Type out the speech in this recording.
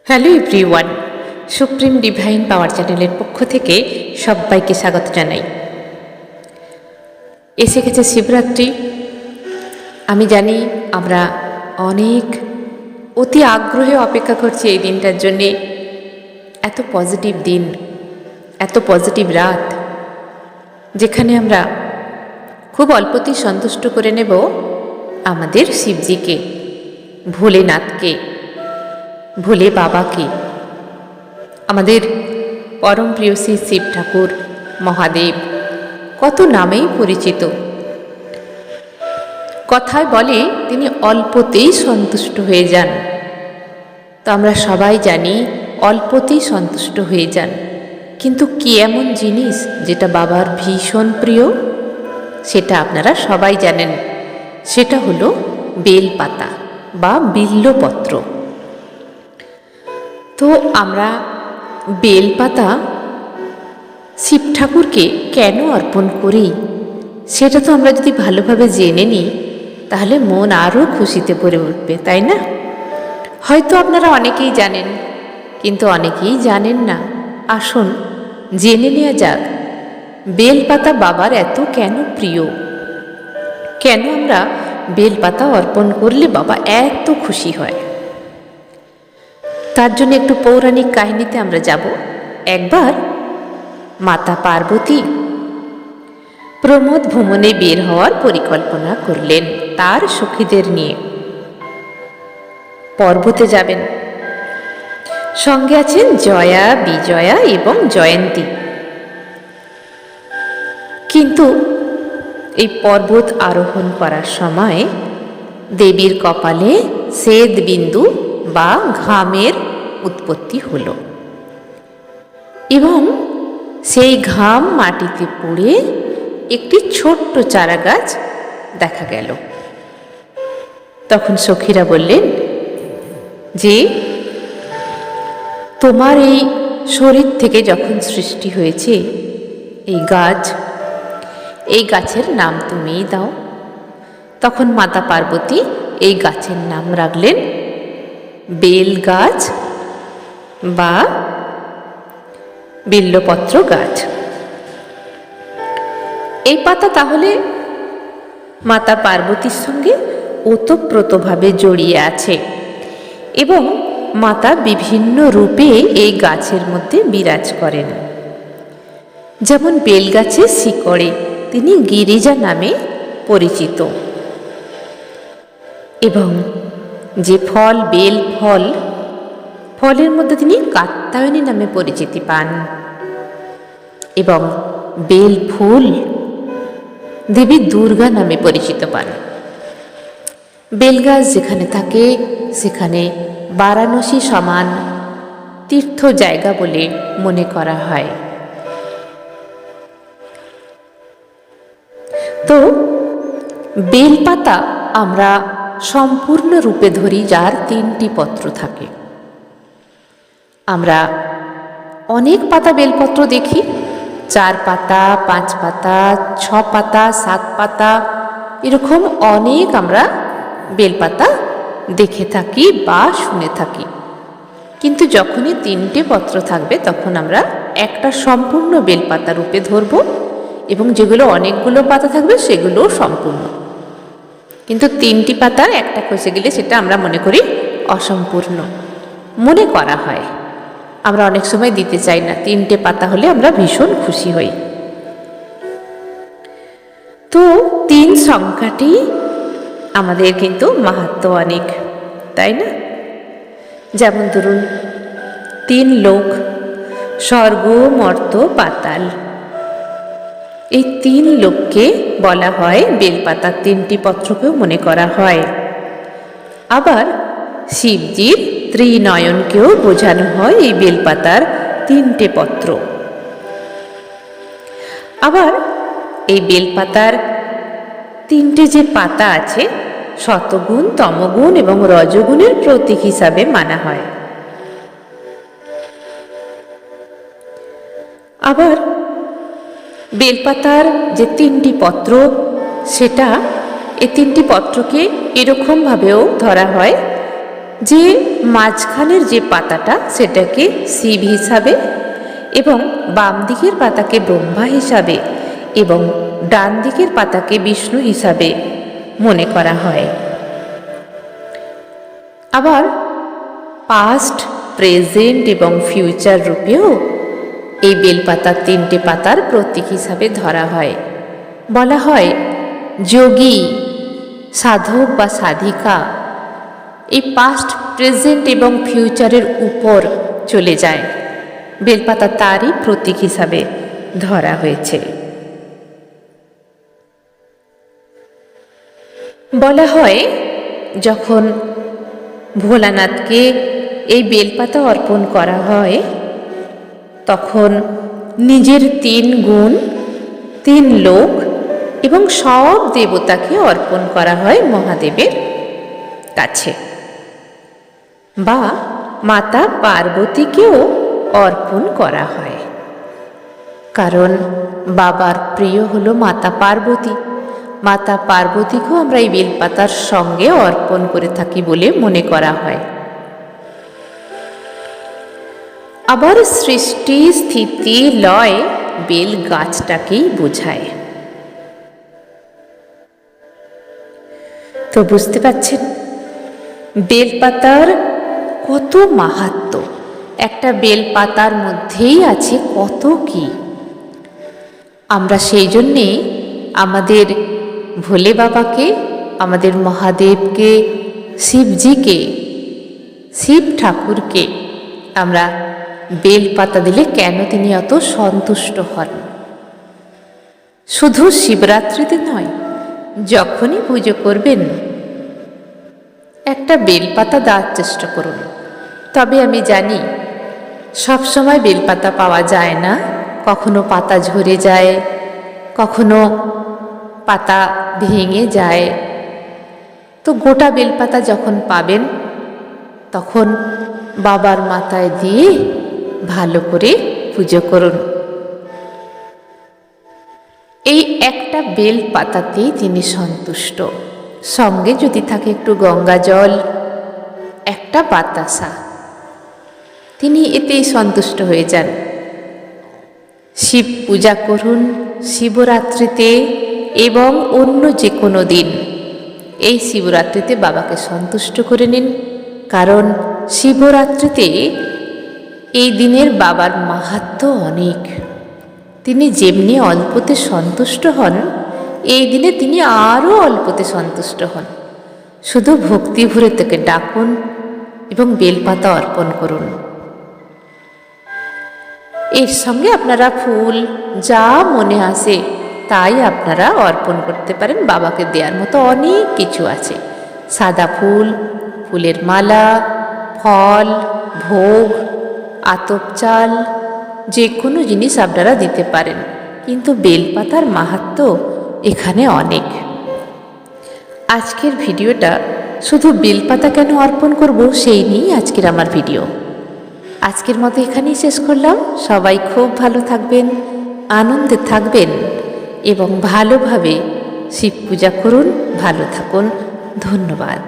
Hello everyone, supreme divine পাওয়ার চ্যানেলের পক্ষ থেকে সবাইকে স্বাগত জানাই। এসে গেছে শিবরাত্রি। আমি জানি আমরা অনেক অতি আগ্রহে অপেক্ষা করছি এই দিনটার জন্যে। এত পজিটিভ দিন, এত পজিটিভ রাত, যেখানে আমরা খুব অল্পতেই সন্তুষ্ট করে নেব আমাদের শিবজিকে, ভোলেনাথকে, ভোলে বাবাকে, আমাদের পরম প্রিয় শ্রী শিব ঠাকুর মহাদেব, কত নামেই পরিচিত। কথায় বলে তিনি অল্পতেই সন্তুষ্ট হয়ে যান। তো আমরা সবাই জানি অল্পতেই সন্তুষ্ট হয়ে যান, কিন্তু কি এমন জিনিস যেটা বাবার ভীষণ প্রিয়, সেটা আপনারা সবাই জানেন। সেটা হলো বেলপাতা বা বিল্বপত্র। তো আমরা বেলপাতা শিব ঠাকুরকে কেন অর্পণ করি, সেটা তো আমরা যদি ভালোভাবে জেনে নিই তাহলে মন আরও খুশিতে ভরে উঠবে, তাই না? হয়তো আপনারা অনেকেই জানেন, কিন্তু অনেকেই জানেন না। আসুন জেনে নেওয়া যাক বেলপাতা বাবার এত কেন প্রিয়, কেন আমরা বেলপাতা অর্পণ করলে বাবা এত খুশি হয়। তার জন্য একটু পৌরাণিক কাহিনীতে আমরা যাব। একবার মাতা পার্বতী প্রমোদ ভ্রমণে বের হওয়ার পরিকল্পনা করলেন তার সখীদের নিয়ে। পর্বতে যাবেন, সঙ্গে আছেন জয়া, বিজয়া এবং জয়ন্তী। কিন্তু এই পর্বত আরোহণ করার সময় দেবীর কপালে শ্বেত বিন্দু বা ঘামের উৎপত্তি হল এবং সেই ঘাম মাটিতে পড়ে একটি ছোট্ট চারা গাছ দেখা গেল। তখন সখীরা বললেন যে, তোমার এই শরীর থেকে যখন সৃষ্টি হয়েছে এই গাছ, এই গাছের নাম তুমিই দাও। তখন মাতা পার্বতী এই গাছের নাম রাখলেন বেল গাছ বা বিল্বপত্র গাছ। এই পাতা তাহলে মাতা পার্বতীর সঙ্গে ওতপ্রোতভাবে জড়িয়ে আছে এবং মাতা বিভিন্ন রূপে এই গাছের মধ্যে বিরাজ করেন। যেমন বেল গাছের শিকড়ে তিনি গিরিজা নামে পরিচিত এবং যে ফল বেল ফল, ফলের মধ্যে তিনি কাত্যায়নী নামে পরিচিতি পান এবং বেল ফুল দেবী দুর্গা নামে পরিচিত পান। বেলগাছ যেখানে থাকে সেখানে বারাণসী সমান তীর্থ জায়গা বলে মনে করা হয়। তো বেলপাতা আমরা সম্পূর্ণ রূপে ধরি যার 3টি পত্র থাকে। আমরা অনেক পাতা বেলপত্র দেখি, 4 পাতা, 5 পাতা, 6 পাতা, 7 পাতা, এরকম অনেক আমরা বেলপাতা দেখে থাকি বা শুনে থাকি। কিন্তু যখনই 3টে পত্র থাকবে তখন আমরা একটা সম্পূর্ণ বেলপাতা রূপে ধরব এবং যেগুলো অনেকগুলো পাতা থাকবে সেগুলোও সম্পূর্ণ। কিন্তু 3টি পাতার একটা খসে গেলে সেটা আমরা মনে করি অসম্পূর্ণ মনে করা হয়। আমরা অনেক সময় দিতে চাই না, 3টে পাতা হলে আমরা ভীষণ খুশি হই। তো 3 সংখ্যাটি আমাদের কিন্তু মাহাত্ম্য অনেক, তাই না? যেমন ধরুন 3 লোক, স্বর্গ, মর্ত্য, পাতাল, এই 3 লোককে বলা হয় বেলপাতার 3টি পত্রকেও মনে করা হয়। আবার শিবজির ত্রিনয়নকেও বোঝানো হয় এই বেলপাতার 3টে পত্র। আবার এই বেলপাতার 3টে যে পাতা আছে সতগুণ, তমগুণ এবং রজগুণের প্রতীক হিসাবে মানা হয়। আবার বেলপাতার যে 3টি পত্র, সেটা এই 3টি পত্রকে এরকমভাবেও ধরা হয় যে মাঝখানের যে পাতাটা সেটাকে শিব হিসাবে এবং বাম দিকের পাতাকে ব্রহ্মা হিসাবে এবং ডান দিকের পাতাকে বিষ্ণু হিসাবে মনে করা হয়। আবার পাস্ট, প্রেজেন্ট এবং ফিউচার রূপেও এই বেলপাতার 3টে পাতার প্রতীক হিসাবে ধরা হয়। বলা হয় যোগী, সাধক বা সাধিকা এই পাস্ট, প্রেজেন্ট এবং ফিউচারের উপর চলে যায়। বেলপাতা তারই প্রতীক হিসাবে ধরা হয়েছে। বলা হয় যখন ভোলানাথকে এই বেলপাতা অর্পণ করা হয় তখন নিজের 3 গুণ, 3 লোক এবং সব দেবতাকে অর্পণ করা হয় মহাদেবের কাছে, বা মাতা পার্বতীকেও অর্পণ করা হয়। কারণ বাবার প্রিয় হলো মাতা পার্বতী। মাতা পার্বতীকেও আমরা এই বেলপাতার সঙ্গে অর্পণ করে থাকি বলে মনে করা হয়। আবার সৃষ্টি, স্থিতি, লয় বেল গাছটাকেই বোঝায়। তো বুঝতে পারছেন বেলপাতার কত মাহাত্ম্য, একটা বেলপাতার মধ্যেই আছে কত কি। আমরা সেই জন্যে আমাদের ভোলে বাবাকে, আমাদের মহাদেবকে, শিবজিকে, শিব ঠাকুরকে আমরা বেলপাতা দিলে কেন তিনি অত সন্তুষ্ট হন। শুধু শিবরাত্রিতে নয়, যখনই পুজো করবেন একটা বেলপাতা দেওয়ার চেষ্টা করুন। তবে আমি জানি সবসময় বেলপাতা পাওয়া যায় না, কখনো পাতা ঝরে যায়, কখনো পাতা ভেঙে যায়। তো গোটা বেলপাতা যখন পাবেন তখন বাবার মাথায় দিয়ে ভালো করে পুজো করুন। এই একটা বেলপাতাতেই তিনি সন্তুষ্ট। সঙ্গে যদি থাকে একটু গঙ্গা জল, একটা বাতাসা, তিনি এতেই সন্তুষ্ট হয়ে যান। শিব পূজা করুন শিবরাত্রিতে এবং অন্য যে কোনো দিন। এই শিবরাত্রিতে বাবাকে সন্তুষ্ট করে নিন, কারণ শিবরাত্রিতে এই দিনের বাবার মাহাত্ম্য অনেক। তিনি যেমনি অল্পতে সন্তুষ্ট হন, এই দিনে তিনি আরও অল্পতে সন্তুষ্ট হন। শুধু ভক্তি ভরে তাকে ডাকুন এবং বেলপাতা অর্পণ করুন। এর সঙ্গে আপনারা ফুল যা মনে আসে তাই আপনারা অর্পণ করতে পারেন। বাবাকে দেওয়ার মতো অনেক কিছু আছে, সাদা ফুল, ফুলের মালা, ফল, ভোগ, আতপ চাল, যে কোনো জিনিস আপনারা দিতে পারেন। কিন্তু বেলপাতার মাহাত্ম্য এখানে অনেক। আজকের ভিডিওটা শুধু বেলপাতা কেন অর্পণ করব সেই নিয়েই আজকের আমার ভিডিও। আজকের মতো এখানেই শেষ করলাম। সবাই খুব ভালো থাকবেন, আনন্দে থাকবেন এবং ভালোভাবে শিব পূজা করুন। ভালো থাকুন। ধন্যবাদ।